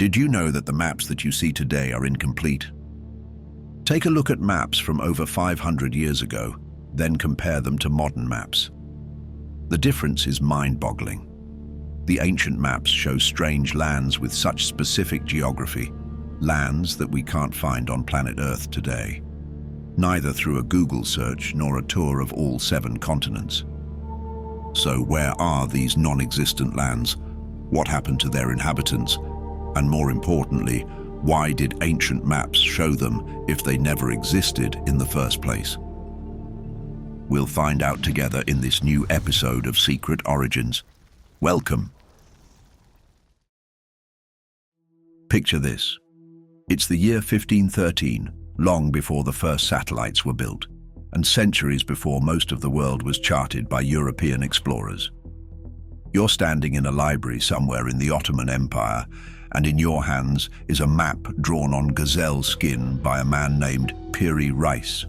Did you know that the maps that you see today are incomplete? Take a look at maps from over 500 years ago, then compare them to modern maps. The difference is mind-boggling. The ancient maps show strange lands with such specific geography, lands that we can't find on planet Earth today, neither through a Google search nor a tour of all 7 continents. So where are these non-existent lands? What happened to their inhabitants? And more importantly, why did ancient maps show them if they never existed in the first place? We'll find out together in this new episode of Secret Origins. Welcome. Picture this. It's the year 1513, long before the first satellites were built, and centuries before most of the world was charted by European explorers. You're standing in a library somewhere in the Ottoman Empire, and in your hands is a map drawn on gazelle skin by a man named Piri Reis.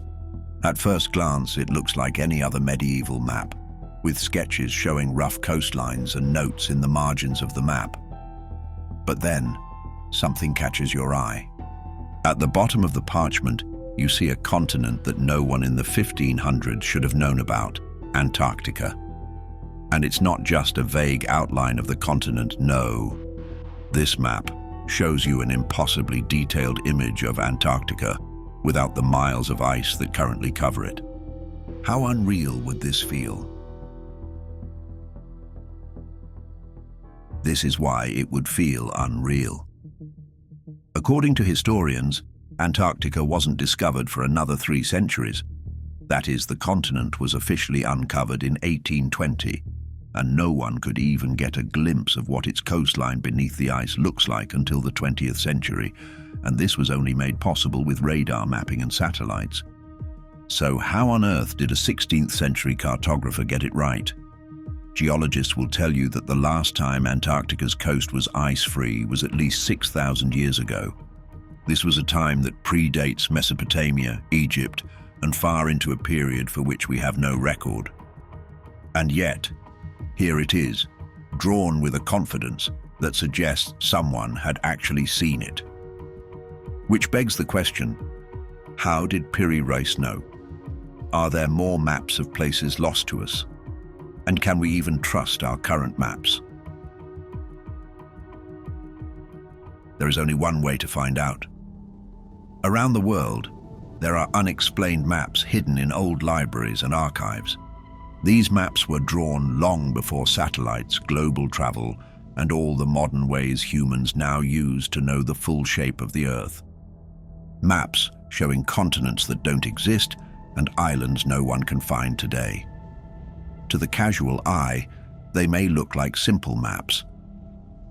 At first glance, it looks like any other medieval map, with sketches showing rough coastlines and notes in the margins of the map. But then, something catches your eye. At the bottom of the parchment, you see a continent that no one in the 1500s should have known about, Antarctica. And it's not just a vague outline of the continent, no. This map shows you an impossibly detailed image of Antarctica without the miles of ice that currently cover it. How unreal would this feel? This is why it would feel unreal. According to historians, Antarctica wasn't discovered for another 3 centuries. That is, the continent was officially uncovered in 1820, and no one could even get a glimpse of what its coastline beneath the ice looks like until the 20th century, and this was only made possible with radar mapping and satellites. So how on earth did a 16th century cartographer get it right? Geologists will tell you that the last time Antarctica's coast was ice-free was at least 6,000 years ago. This was a time that predates Mesopotamia, Egypt, and far into a period for which we have no record. And yet, here it is, drawn with a confidence that suggests someone had actually seen it. Which begs the question, how did Piri Reis know? Are there more maps of places lost to us? And can we even trust our current maps? There is only one way to find out. Around the world, there are unexplained maps hidden in old libraries and archives. These maps were drawn long before satellites, global travel, and all the modern ways humans now use to know the full shape of the Earth. Maps showing continents that don't exist and islands no one can find today. To the casual eye, they may look like simple maps,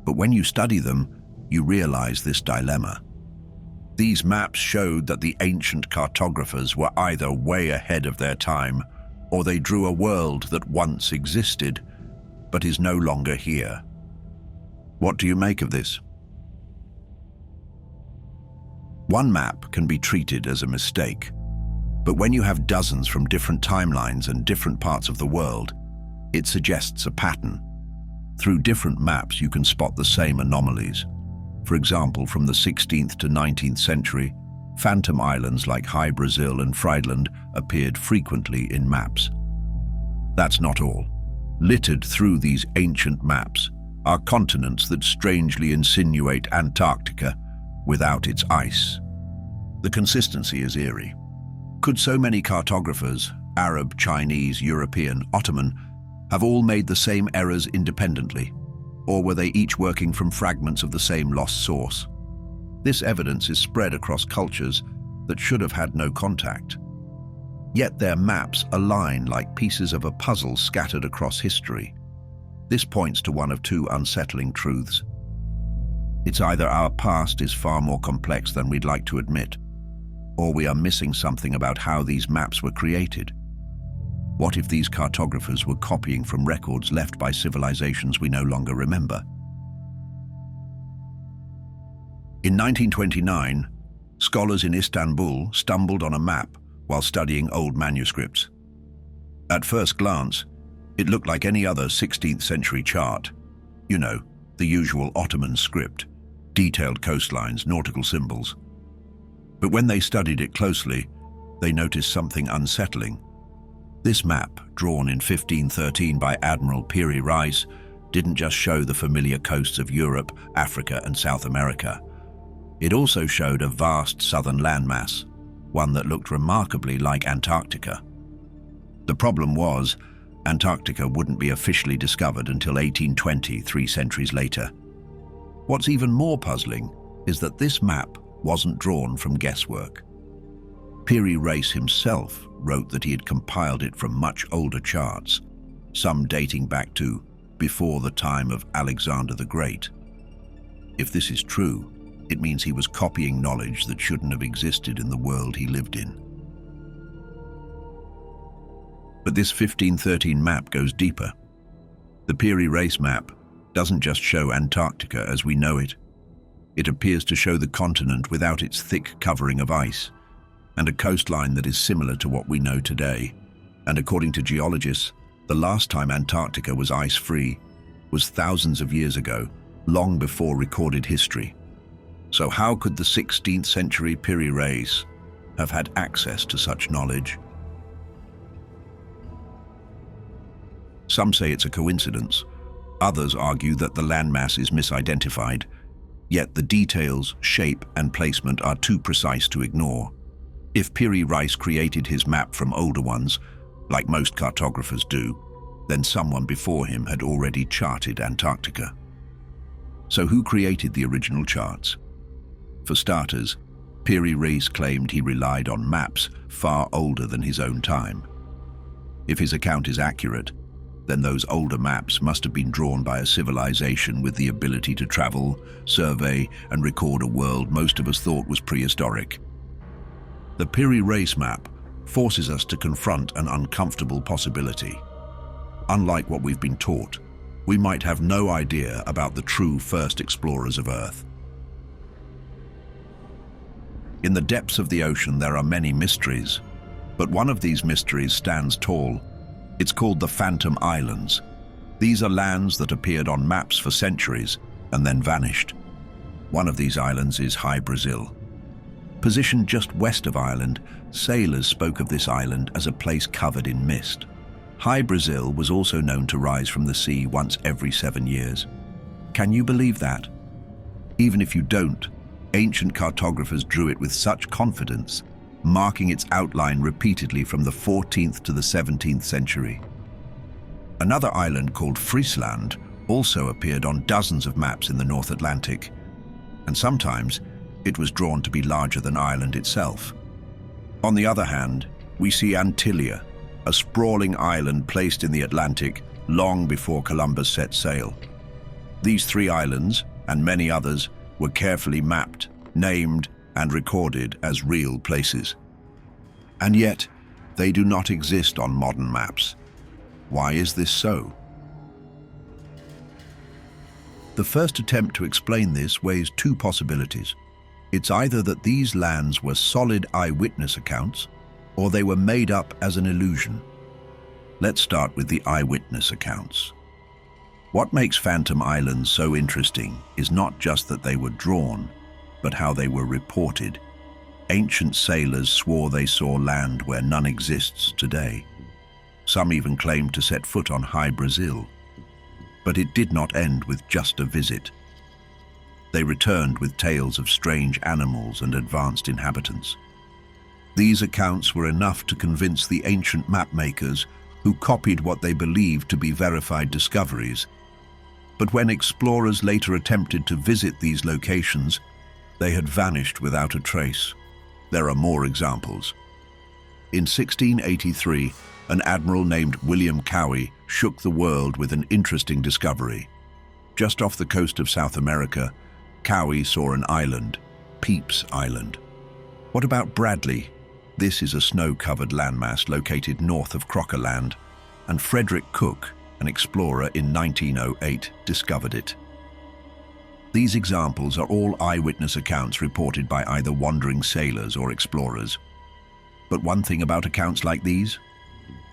but when you study them, you realize this dilemma. These maps showed that the ancient cartographers were either way ahead of their time, or they drew a world that once existed, but is no longer here. What do you make of this? One map can be treated as a mistake, but when you have dozens from different timelines and different parts of the world, it suggests a pattern. Through different maps, you can spot the same anomalies. For example, from the 16th to 19th century, phantom islands like Hy-Brasil and Frisland appeared frequently in maps. That's not all. Littered through these ancient maps are continents that strangely insinuate Antarctica without its ice. The consistency is eerie. Could so many cartographers, Arab, Chinese, European, Ottoman, have all made the same errors independently? Or were they each working from fragments of the same lost source? This evidence is spread across cultures that should have had no contact. Yet their maps align like pieces of a puzzle scattered across history. This points to one of 2 unsettling truths. It's either our past is far more complex than we'd like to admit, or we are missing something about how these maps were created. What if these cartographers were copying from records left by civilizations we no longer remember? In 1929, scholars in Istanbul stumbled on a map while studying old manuscripts. At first glance, it looked like any other 16th century chart. You know, the usual Ottoman script. detailed coastlines, nautical symbols. But when they studied it closely, they noticed something unsettling. This map, drawn in 1513 by Admiral Piri Reis, didn't just show the familiar coasts of Europe, Africa, and South America. It also showed a vast southern landmass, one that looked remarkably like Antarctica. The problem was, Antarctica wouldn't be officially discovered until 1820, 3 centuries later. What's even more puzzling is that this map wasn't drawn from guesswork. Piri Reis himself wrote that he had compiled it from much older charts, some dating back to before the time of Alexander the Great. If this is true, it means he was copying knowledge that shouldn't have existed in the world he lived in. But this 1513 map goes deeper. The Piri Reis map doesn't just show Antarctica as we know it. It appears to show the continent without its thick covering of ice, and a coastline that is similar to what we know today. And according to geologists, the last time Antarctica was ice-free was thousands of years ago, long before recorded history. So how could the 16th century Piri Reis have had access to such knowledge? Some say it's a coincidence. Others argue that the landmass is misidentified, yet the details, shape, and placement are too precise to ignore. If Piri Reis created his map from older ones, like most cartographers do, then someone before him had already charted Antarctica. So who created the original charts? For starters, Piri Reis claimed he relied on maps far older than his own time. If his account is accurate, then those older maps must have been drawn by a civilization with the ability to travel, survey, and record a world most of us thought was prehistoric. The Piri Reis map forces us to confront an uncomfortable possibility. Unlike what we've been taught, we might have no idea about the true first explorers of Earth. In the depths of the ocean, there are many mysteries, but one of these mysteries stands tall. It's called the Phantom Islands. These are lands that appeared on maps for centuries and then vanished. One of these islands is Hy-Brasil. Positioned just west of Ireland, sailors spoke of this island as a place covered in mist. Hy-Brasil was also known to rise from the sea once every 7 years. Can you believe that? Even if you don't, ancient cartographers drew it with such confidence, marking its outline repeatedly from the 14th to the 17th century. Another island called Frisland also appeared on dozens of maps in the North Atlantic, and sometimes it was drawn to be larger than Ireland itself. On the other hand, we see Antillia, a sprawling island placed in the Atlantic long before Columbus set sail. These 3 islands, and many others, were carefully mapped, named, and recorded as real places. And yet, they do not exist on modern maps. Why is this so? The first attempt to explain this weighs 2 possibilities. It's either that these lands were solid eyewitness accounts, or they were made up as an illusion. Let's start with the eyewitness accounts. What makes Phantom Islands so interesting is not just that they were drawn, but how they were reported. Ancient sailors swore they saw land where none exists today. Some even claimed to set foot on Hy-Brasil. But it did not end with just a visit. They returned with tales of strange animals and advanced inhabitants. These accounts were enough to convince the ancient mapmakers, who copied what they believed to be verified discoveries. But when explorers later attempted to visit these locations, they had vanished without a trace. There are more examples. In 1683, an admiral named William Cowie shook the world with an interesting discovery. Just off the coast of South America, Cowie saw an island, Pepys Island. What about Bradley? This is a snow-covered landmass located north of Crocker Land, and Frederick Cook, an explorer in 1908, discovered it. These examples are all eyewitness accounts reported by either wandering sailors or explorers. But one thing about accounts like these,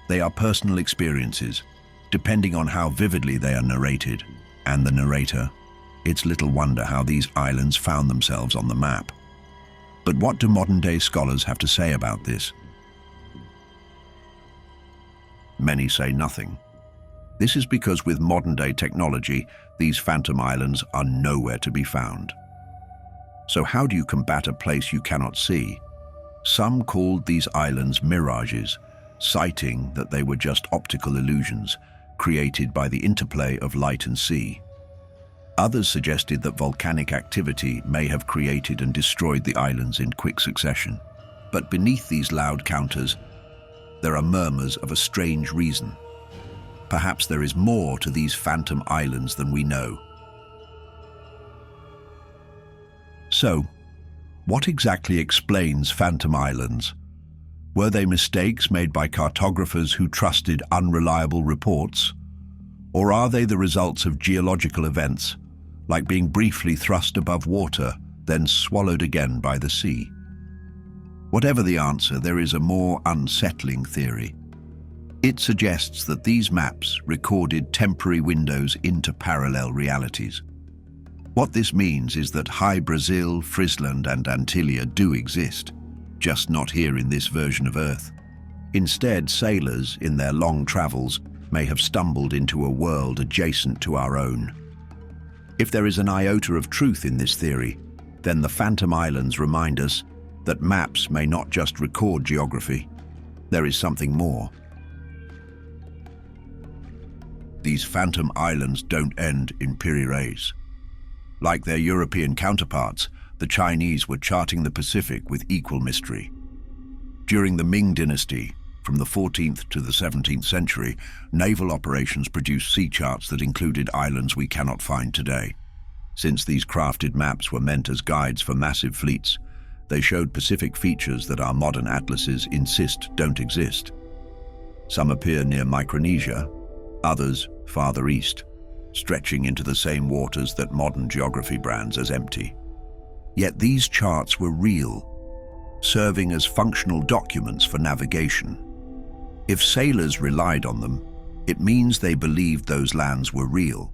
they are personal experiences, depending on how vividly they are narrated, and the narrator. It's little wonder how these islands found themselves on the map. But what do modern-day scholars have to say about this? Many say nothing. This is because with modern-day technology, these phantom islands are nowhere to be found. So how do you combat a place you cannot see? Some called these islands mirages, citing that they were just optical illusions created by the interplay of light and sea. Others suggested that volcanic activity may have created and destroyed the islands in quick succession. But beneath these loud counters, there are murmurs of a strange reason. Perhaps there is more to these phantom islands than we know. So, what exactly explains phantom islands? Were they mistakes made by cartographers who trusted unreliable reports? Or are they the results of geological events, like being briefly thrust above water, then swallowed again by the sea? Whatever the answer, there is a more unsettling theory. It suggests that these maps recorded temporary windows into parallel realities. What this means is that Hy-Brasil, Frisland and Antillia do exist, just not here in this version of Earth. Instead, sailors, in their long travels, may have stumbled into a world adjacent to our own. If there is an iota of truth in this theory, then the Phantom Islands remind us that maps may not just record geography. There is something more. These Phantom Islands don't end in Piri Reis. Like their European counterparts, the Chinese were charting the Pacific with equal mystery. During the Ming Dynasty, from the 14th to the 17th century, naval operations produced sea charts that included islands we cannot find today. Since these crafted maps were meant as guides for massive fleets, they showed Pacific features that our modern atlases insist don't exist. Some appear near Micronesia, others farther east, stretching into the same waters that modern geography brands as empty. Yet these charts were real, serving as functional documents for navigation. If sailors relied on them, it means they believed those lands were real.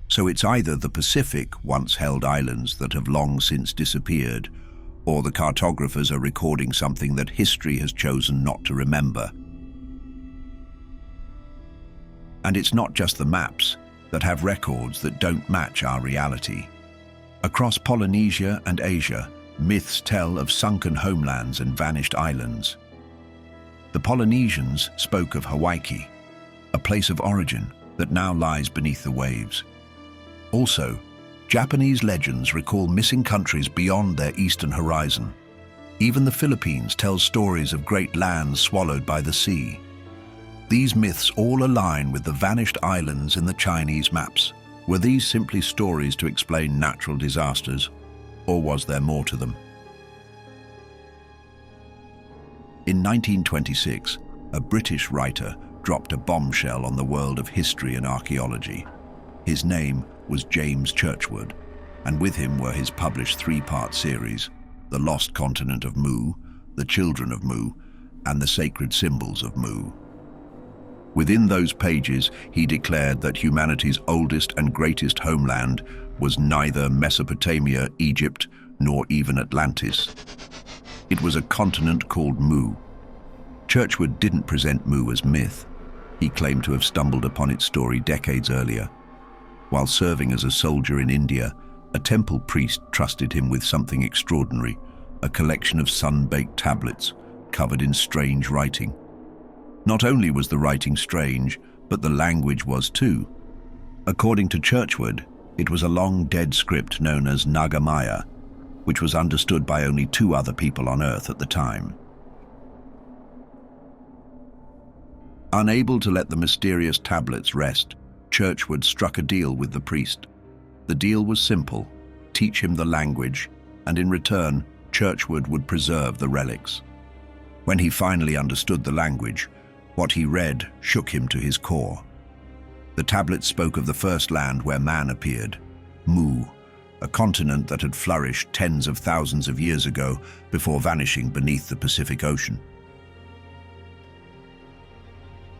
So it's either the Pacific once held islands that have long since disappeared, or the cartographers are recording something that history has chosen not to remember. And it's not just the maps that have records that don't match our reality. Across Polynesia and Asia, myths tell of sunken homelands and vanished islands. The Polynesians spoke of Hawaii, a place of origin that now lies beneath the waves. Also, Japanese legends recall missing countries beyond their eastern horizon. Even the Philippines tells stories of great lands swallowed by the sea. These myths all align with the vanished islands in the Chinese maps. Were these simply stories to explain natural disasters, or was there more to them? In 1926, a British writer dropped a bombshell on the world of history and archaeology. His name was James Churchward, and with him were his published three-part series, The Lost Continent of Mu, The Children of Mu, and The Sacred Symbols of Mu. Within those pages, he declared that humanity's oldest and greatest homeland was neither Mesopotamia, Egypt, nor even Atlantis. It was a continent called Mu. Churchward didn't present Mu as myth. He claimed to have stumbled upon its story decades earlier. While serving as a soldier in India, a temple priest trusted him with something extraordinary, a collection of sun-baked tablets covered in strange writing. Not only was the writing strange, but the language was too. According to Churchward, it was a long-dead script known as Nagamaya, which was understood by only 2 other people on Earth at the time. Unable to let the mysterious tablets rest, Churchward struck a deal with the priest. The deal was simple: teach him the language, and in return, Churchward would preserve the relics. When he finally understood the language, what he read shook him to his core. The tablets spoke of the first land where man appeared, Mu, a continent that had flourished tens of thousands of years ago before vanishing beneath the Pacific Ocean.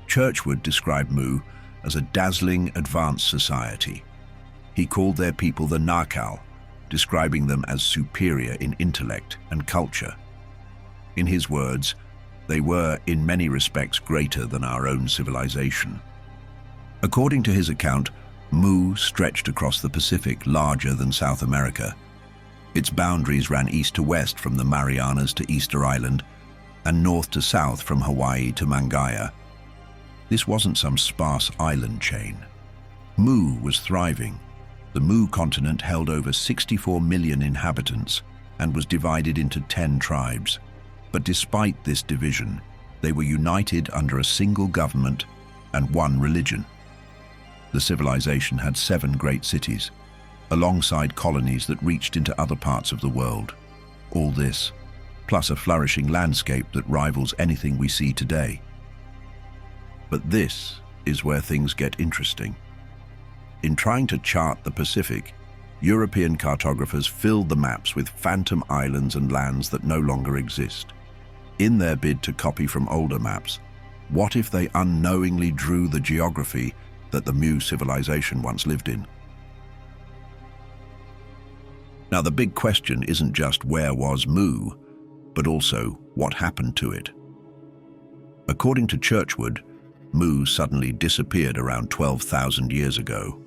Churchward described Mu as a dazzling, advanced society. He called their people the Nakal, describing them as superior in intellect and culture. In his words, they were, in many respects, greater than our own civilization. According to his account, Mu stretched across the Pacific, larger than South America. Its boundaries ran east to west from the Marianas to Easter Island, and north to south from Hawaii to Mangaia. This wasn't some sparse island chain. Mu was thriving. The Mu continent held over 64 million inhabitants and was divided into 10 tribes. But despite this division, they were united under a single government and one religion. The civilization had 7 great cities, alongside colonies that reached into other parts of the world. All this, plus a flourishing landscape that rivals anything we see today. But this is where things get interesting. In trying to chart the Pacific, European cartographers filled the maps with phantom islands and lands that no longer exist. In their bid to copy from older maps, what if they unknowingly drew the geography that the Mu civilization once lived in? Now, the big question isn't just where was Mu, but also what happened to it. According to Churchward, Mu suddenly disappeared around 12,000 years ago.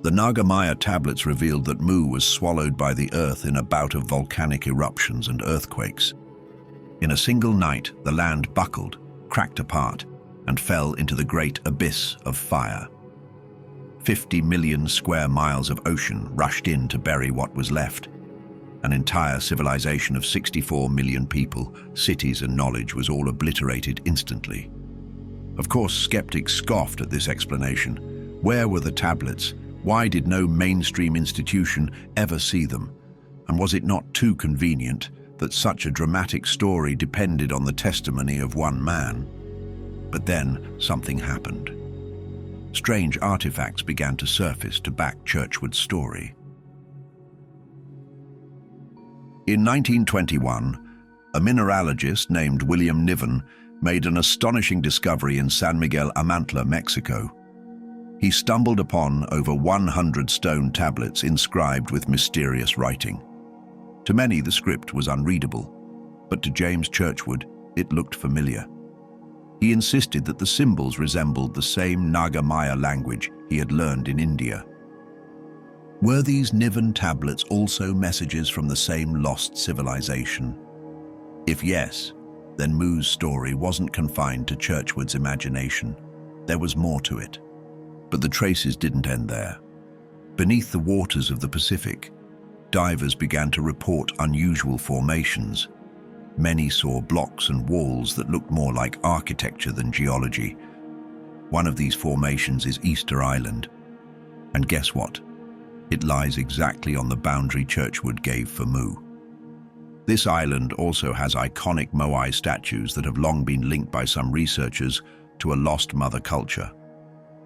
The Naga Maya tablets revealed that Mu was swallowed by the earth in a bout of volcanic eruptions and earthquakes. In a single night, the land buckled, cracked apart, and fell into the great abyss of fire. 50 million square miles of ocean rushed in to bury what was left. An entire civilization of 64 million people, cities and knowledge was all obliterated instantly. Of course, skeptics scoffed at this explanation. Where were the tablets? Why did no mainstream institution ever see them? And was it not too convenient that such a dramatic story depended on the testimony of one man? But then something happened. Strange artifacts began to surface to back Churchward's story. In 1921, a mineralogist named William Niven made an astonishing discovery in San Miguel Amantla, Mexico. He stumbled upon over 100 stone tablets inscribed with mysterious writing. To many, the script was unreadable, but to James Churchward, it looked familiar. He insisted that the symbols resembled the same Naga Maya language he had learned in India. Were these Niven tablets also messages from the same lost civilization? If yes, then Mu's story wasn't confined to Churchward's imagination. There was more to it. But the traces didn't end there. Beneath the waters of the Pacific, divers began to report unusual formations. Many saw blocks and walls that looked more like architecture than geology. One of these formations is Easter Island. And guess what? It lies exactly on the boundary Churchward gave for Mu. This island also has iconic Moai statues that have long been linked by some researchers to a lost mother culture.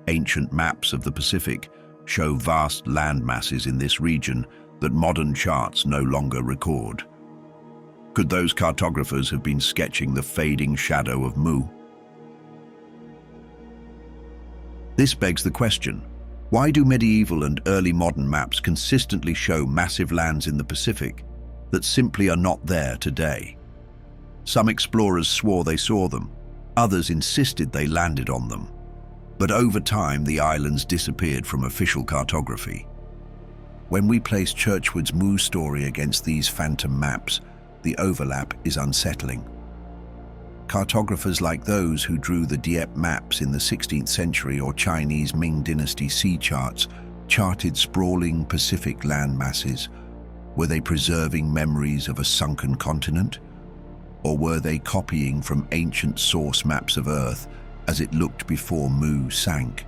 Ancient maps of the Pacific show vast land masses in this region that modern charts no longer record. Could those cartographers have been sketching the fading shadow of Mu? This begs the question, why do medieval and early modern maps consistently show massive lands in the Pacific that simply are not there today? Some explorers swore they saw them, others insisted they landed on them. But over time, the islands disappeared from official cartography. When we place Churchward's Mu story against these phantom maps, the overlap is unsettling. Cartographers like those who drew the Dieppe maps in the 16th century or Chinese Ming Dynasty sea charts charted sprawling Pacific land masses. Were they preserving memories of a sunken continent? Or were they copying from ancient source maps of Earth as it looked before Mu sank?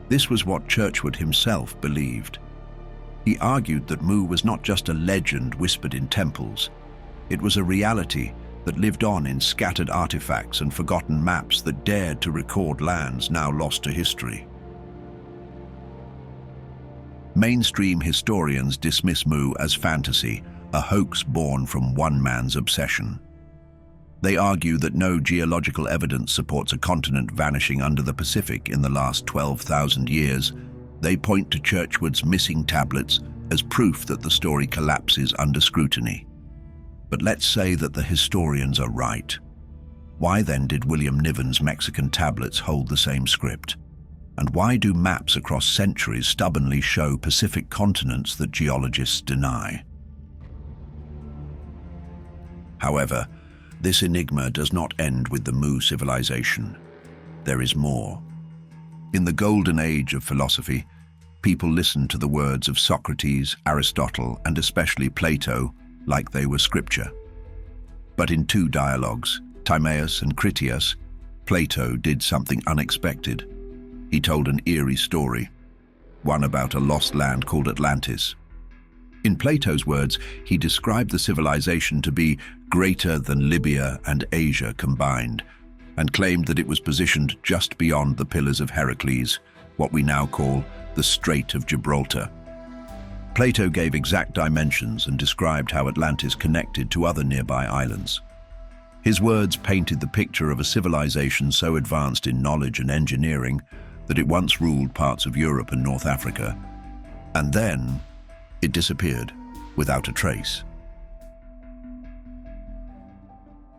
This was what Churchward himself believed. He argued that Mu was not just a legend whispered in temples. It was a reality that lived on in scattered artifacts and forgotten maps that dared to record lands now lost to history. Mainstream historians dismiss Mu as fantasy, a hoax born from one man's obsession. They argue that no geological evidence supports a continent vanishing under the Pacific in the last 12,000 years, They point to Churchward's missing tablets as proof that the story collapses under scrutiny. But let's say that the historians are right. Why then did William Niven's Mexican tablets hold the same script? And why do maps across centuries stubbornly show Pacific continents that geologists deny? However, this enigma does not end with the Mu civilization. There is more. In the golden age of philosophy, people listened to the words of Socrates, Aristotle, and especially Plato like they were scripture. But in two dialogues, Timaeus and Critias, Plato did something unexpected. He told an eerie story, one about a lost land called Atlantis. In Plato's words, he described the civilization to be greater than Libya and Asia combined, and claimed that it was positioned just beyond the Pillars of Heracles, what we now call the Strait of Gibraltar. Plato gave exact dimensions and described how Atlantis connected to other nearby islands. His words painted the picture of a civilization so advanced in knowledge and engineering that it once ruled parts of Europe and North Africa, and then it disappeared without a trace.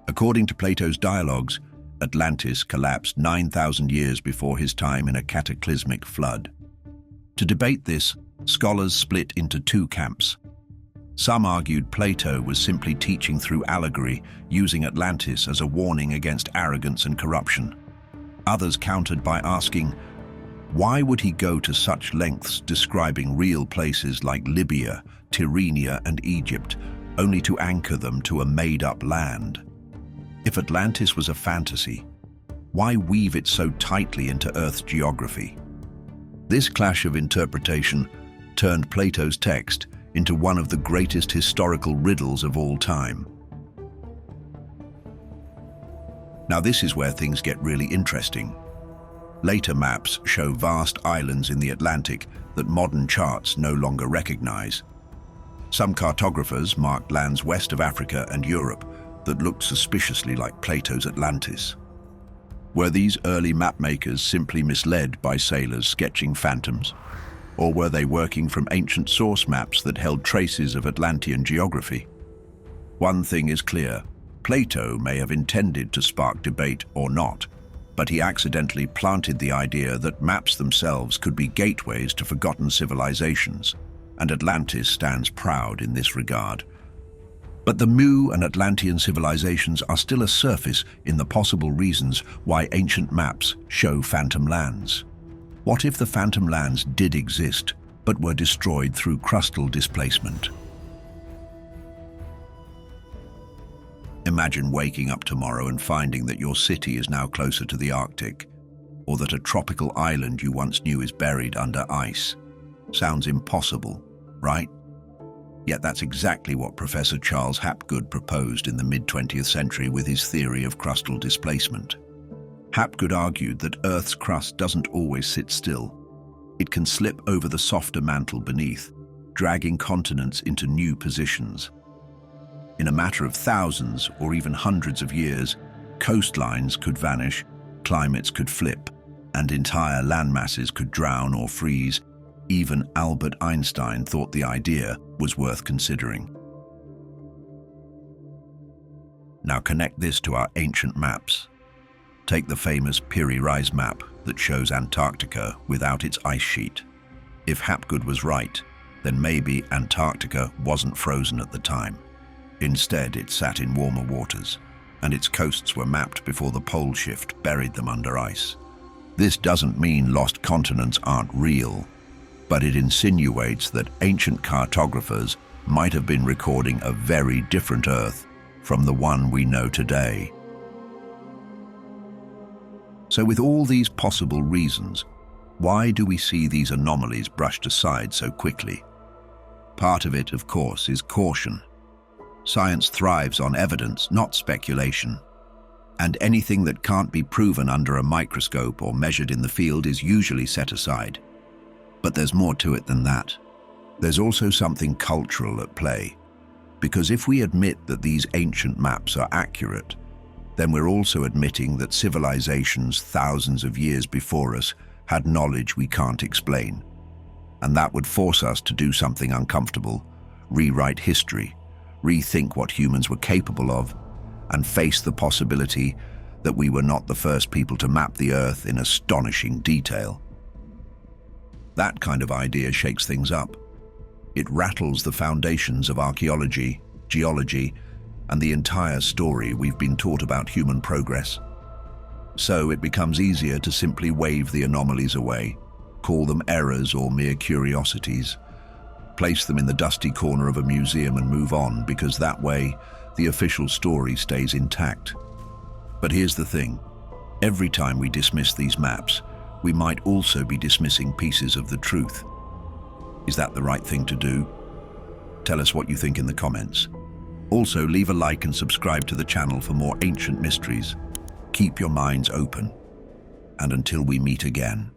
According to Plato's dialogues, Atlantis collapsed 9,000 years before his time in a cataclysmic flood. To debate this, scholars split into two camps. Some argued Plato was simply teaching through allegory, using Atlantis as a warning against arrogance and corruption. Others countered by asking, why would he go to such lengths describing real places like Libya, Tyrrhenia, and Egypt, only to anchor them to a made-up land? If Atlantis was a fantasy, why weave it so tightly into Earth's geography? This clash of interpretation turned Plato's text into one of the greatest historical riddles of all time. Now this is where things get really interesting. Later maps show vast islands in the Atlantic that modern charts no longer recognize. Some cartographers marked lands west of Africa and Europe that looked suspiciously like Plato's Atlantis. Were these early mapmakers simply misled by sailors sketching phantoms? Or were they working from ancient source maps that held traces of Atlantean geography? One thing is clear, Plato may have intended to spark debate or not, but he accidentally planted the idea that maps themselves could be gateways to forgotten civilizations, and Atlantis stands proud in this regard. But the Mu and Atlantean civilizations are still a surface in the possible reasons why ancient maps show phantom lands. What if the phantom lands did exist, but were destroyed through crustal displacement? Imagine waking up tomorrow and finding that your city is now closer to the Arctic, or that a tropical island you once knew is buried under ice. Sounds impossible, right? Yet that's exactly what Professor Charles Hapgood proposed in the mid-20th century with his theory of crustal displacement. Hapgood argued that Earth's crust doesn't always sit still. It can slip over the softer mantle beneath, dragging continents into new positions. In a matter of thousands or even hundreds of years, coastlines could vanish, climates could flip, and entire landmasses could drown or freeze. Even Albert Einstein thought the idea was worth considering. Now connect this to our ancient maps. Take the famous Piri Reis map that shows Antarctica without its ice sheet. If Hapgood was right, then maybe Antarctica wasn't frozen at the time. Instead, it sat in warmer waters, and its coasts were mapped before the pole shift buried them under ice. This doesn't mean lost continents aren't real, but it insinuates that ancient cartographers might have been recording a very different Earth from the one we know today. So with all these possible reasons, why do we see these anomalies brushed aside so quickly? Part of it, of course, is caution. Science thrives on evidence, not speculation. And anything that can't be proven under a microscope or measured in the field is usually set aside. But there's more to it than that. There's also something cultural at play. Because if we admit that these ancient maps are accurate, then we're also admitting that civilizations thousands of years before us had knowledge we can't explain. And that would force us to do something uncomfortable, rewrite history, rethink what humans were capable of, and face the possibility that we were not the first people to map the Earth in astonishing detail. That kind of idea shakes things up. It rattles the foundations of archaeology, geology, and the entire story we've been taught about human progress. So it becomes easier to simply wave the anomalies away, call them errors or mere curiosities, place them in the dusty corner of a museum and move on, because that way the official story stays intact. But here's the thing. Every time we dismiss these maps, we might also be dismissing pieces of the truth. Is that the right thing to do? Tell us what you think in the comments. Also, leave a like and subscribe to the channel for more ancient mysteries. Keep your minds open. And until we meet again.